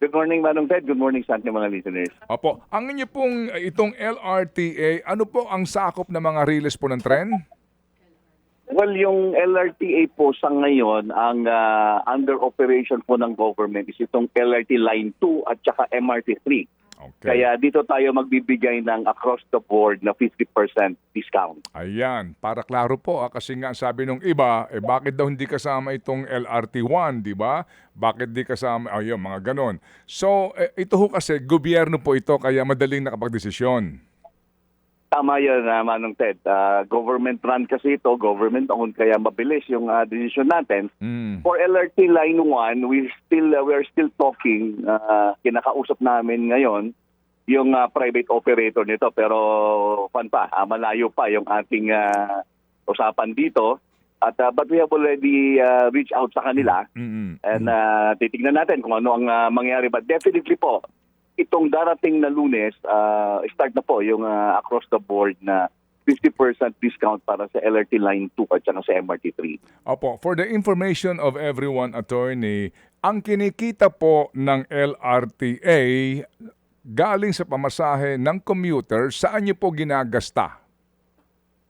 Good morning, Manong Ted. Good morning sa ating mga listeners. Opo, ang inyo pong itong LRTA, ano po ang sakop ng mga release po ng tren? Well, yung LRTA po sa ngayon, ang under operation po ng government is itong LRT Line 2 at saka MRT 3. Okay. Kaya dito tayo magbibigay ng across the board na 50% discount. Ayan, para klaro po kasi nga sabi nung iba, bakit daw hindi kasama itong LRT1, di ba? Bakit di kasama, ayun, mga ganon. So, ito ho kasi, gobyerno po ito, kaya madaling nakapagdesisyon. Tama yan, Manong Ted. Government run kasi ito, government owned, kaya mabilis yung decision natin. For LRT Line 1, we are still talking, kinakausap namin ngayon yung private operator nito, pero malayo pa yung ating usapan dito. But we have already reached out sa kanila and titignan natin kung ano ang mangyari. But definitely po, itong darating na Lunes, start na po yung across the board na 50% discount para sa LRT Line 2 at saka sa MRT 3. Opo, for the information of everyone, attorney, ang kinikita po ng LRTA galing sa pamasahe ng commuter, saan niyo po ginagasta?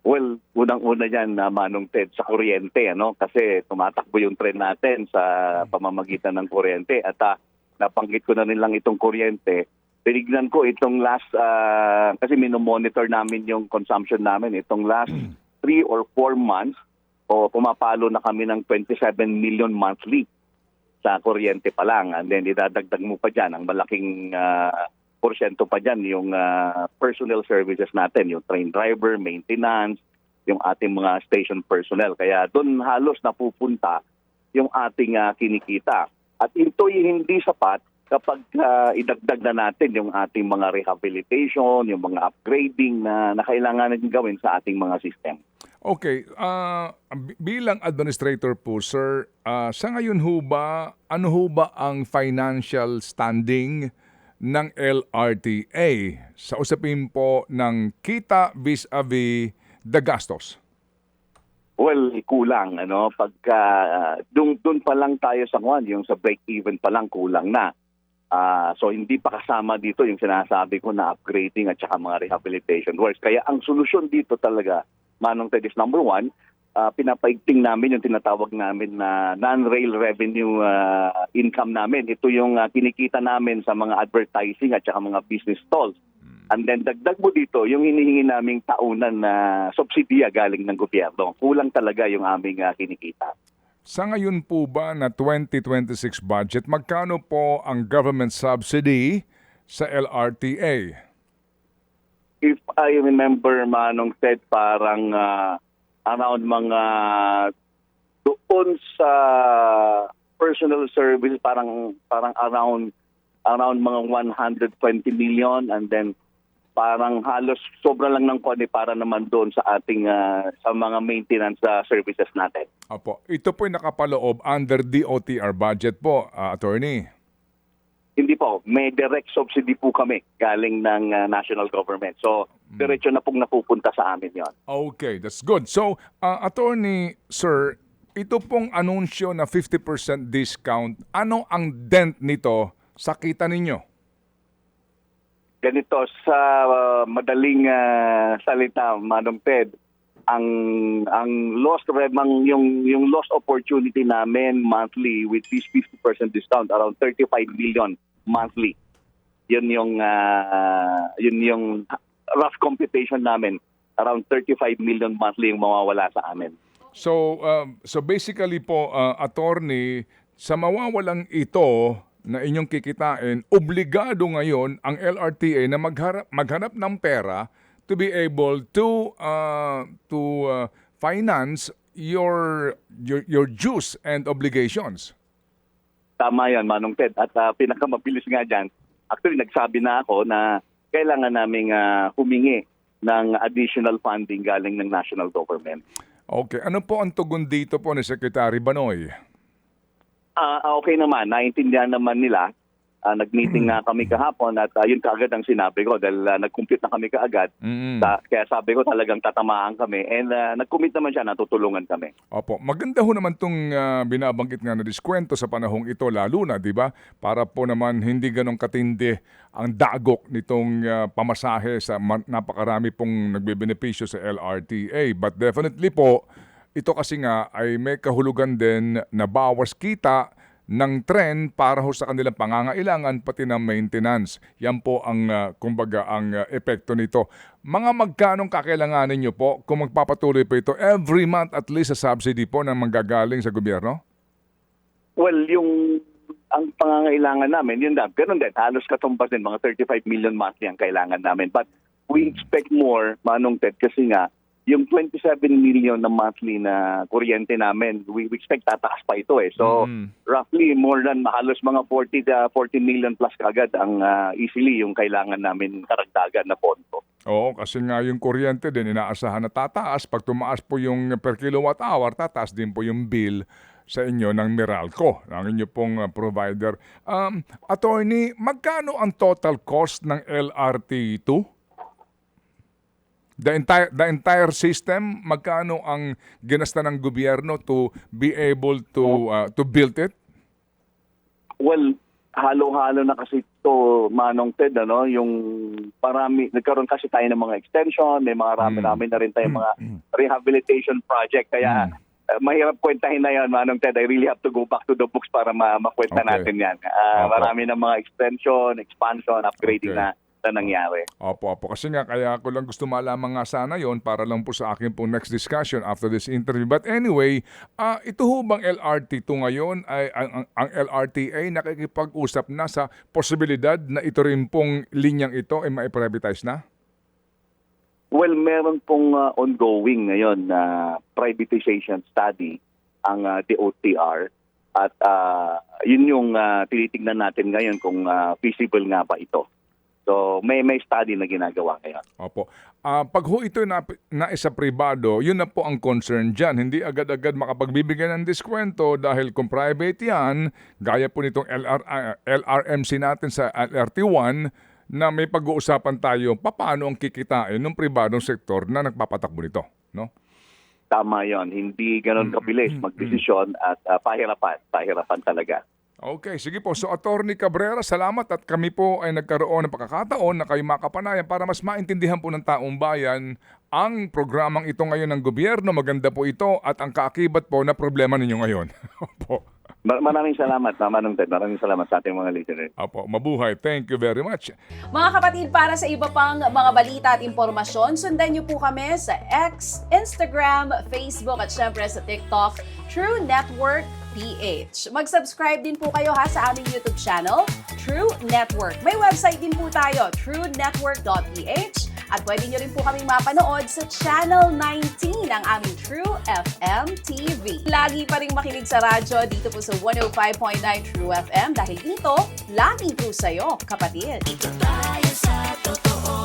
Well, unang-una dyan, Manong Ted, sa kuryente, ano? Kasi tumatakbo yung tren natin sa pamamagitan ng kuryente at napanggit ko na rin lang itong kuryente. Tinignan ko itong last, kasi minomonitor namin yung consumption namin, itong last 3 or 4 months, pumapalo na kami ng 27 million monthly sa kuryente pa lang. And then idadagdag mo pa dyan, ang malaking porsyento pa dyan, yung personnel services natin, yung train driver, maintenance, yung ating mga station personnel. Kaya doon halos napupunta yung ating kinikita. At ito'y hindi sapat kapag idagdag na natin yung ating mga rehabilitation, yung mga upgrading na kailangan natin gawin sa ating mga system. Okay, bilang administrator po, sir, sa ngayon ho ba, ano ho ba ang financial standing ng LRTA sa usapin po ng kita vis-a-vis the gastos? Well, kulang, ano, pagka doon pa lang tayo sa yung sa break even pa lang kulang na. So hindi pa kasama dito yung sinasabi ko na upgrading at saka mga rehabilitation works. Kaya ang solusyon dito talaga, Manong Ted, is number 1, pinapaigting namin yung tinatawag namin na non-rail revenue income namin. Ito yung kinikita namin sa mga advertising at saka mga business stalls. And then dagdag mo dito yung hinihingi naming taunan na subsidiya galing ng gobyerno. Kulang talaga yung aming kinikita. Sa ngayon po ba na 2026 budget, magkano po ang government subsidy sa LRTA? If I remember, Manong Ted, parang around mga doon sa personal service, parang around mga 120 million, and then parang halos sobra lang ng konti para naman doon sa ating sa mga maintenance services natin. Opo, ito po'y nakapaloob under DOTR budget po, attorney. Hindi po, may direct subsidy po kami galing ng national government. So, diretso na pong napupunta sa amin yon. Okay, that's good. So, attorney, sir, ito pong anunsyo na 50% discount, ano ang dent nito sa kita ninyo? Ganito, sa madaling salita, Manong Ted, ang lost yung lost opportunity namin monthly with this 50% discount, around 35 million monthly. Yun yung rough computation namin, around 35 million monthly yung mawawala sa amin. So basically po, attorney, sa mawawalang ito na inyong kikitain, obligado ngayon ang LRTA na maghanap ng pera to be able to finance your dues and obligations. Tama yan, Manong Ted. At pinakamabilis nga dyan, actually nagsabi na ako na kailangan naming humingi ng additional funding galing ng national government. Okay. Ano po ang tugon dito po ni Secretary Banoy? Okay naman, naintindihan naman nila Nag-meeting nga kami kahapon at yun kaagad ang sinabi ko dahil nag-compute na kami kaagad. Kaya sabi ko talagang tatamaan kami and nag-commit naman siya na tutulungan kami. Opo, maganda ho naman itong binabanggit nga na diskwento sa panahong ito lalo na, di ba? Para po naman hindi ganong katindi ang dagok nitong pamasahe sa napakarami pong nagbebenepisyo sa LRTA. But definitely po, ito kasi nga ay may kahulugan din na bawas kita ng tren para ho sa kanilang pangangailangan pati ng maintenance. Yan po ang kumbaga ang epekto nito. Mga magkanong kakailanganin nyo po kung magpapatuloy po ito every month at least sa subsidy po na manggagaling sa gobyerno? Well, ang pangangailangan namin, yun na, ganun din, halos katumbas din, mga 35 million monthly ang kailangan namin. But we expect more, Manong Ted, kasi nga, yung 27 million na monthly na kuryente namin, we expect tataas pa ito eh. So, roughly more than halos mga 40 million plus kagad ang easily yung kailangan namin karagdagan na pondo. Oo, kasi nga yung kuryente din inaasahan na tataas. Pag tumaas po yung per kilowatt hour, tataas din po yung bill sa inyo ng Meralco, ang inyo pong provider. Attorney, magkano ang total cost ng LRT2? The entire system, magkano ang ginasta ng gobyerno to be able to build it? Well, halo-halo na kasi ito, Manong Ted, yung nagkaroon kasi tayo ng mga extension, may mga rami-rami na rin tayo mga rehabilitation project. Kaya mahirap kwentahin na yan, Manong Ted. I really have to go back to the books para makwenta natin yan. Marami na mga extension, expansion, upgrading na nangyari. Opo. Kasi nga, kaya ko lang gusto malaman nga sana yon para lang po sa akin pong next discussion after this interview. But anyway, ito ho bang LRT2 ngayon, ay ang LRTA nakikipag-usap na sa posibilidad na ito rin pong linyang ito ay mai-privatize na? Well, meron pong ongoing ngayon na privatization study ang DOTR at yun yung tinitingnan natin ngayon kung feasible nga ba ito. So may study na ginagawa ngayon. Opo. Pag ho ito na isa pribado, yun na po ang concern dyan. Hindi agad-agad makapagbibigay ng diskwento dahil kung private yan, gaya po nitong LRMC natin sa LRT1, na may pag-uusapan tayo paano ang kikitain ng pribadong sektor na nagpapatakbo nito, no? Tama yon. Hindi ganoon kabilis magdesisyon at pahirapan talaga. Okay, sige po. So, Attorney Cabrera, salamat at kami po ay nagkaroon ng pagkakataon na kayo makapanayan para mas maintindihan po ng taong bayan ang programang ito ngayon ng gobyerno. Maganda po ito at ang kaakibat po na problema ninyo ngayon. Opo. Maraming salamat, Manong Ted. Maraming salamat sa ating mga listeners. Opo, mabuhay. Thank you very much. Mga kapatid, para sa iba pang mga balita at impormasyon, sundan niyo po kami sa X, Instagram, Facebook at syempre sa TikTok, True Network PH. Mag-subscribe din po kayo sa aming YouTube channel, True Network. May website din po tayo, truenetwork.ph, at pwede nyo rin po kaming mapanood sa Channel 19 ng aming True FM TV. Lagi pa rin makinig sa radyo dito po sa 105.9 True FM dahil dito, laging true sa'yo, kapatid. Dito tayo sa totoo.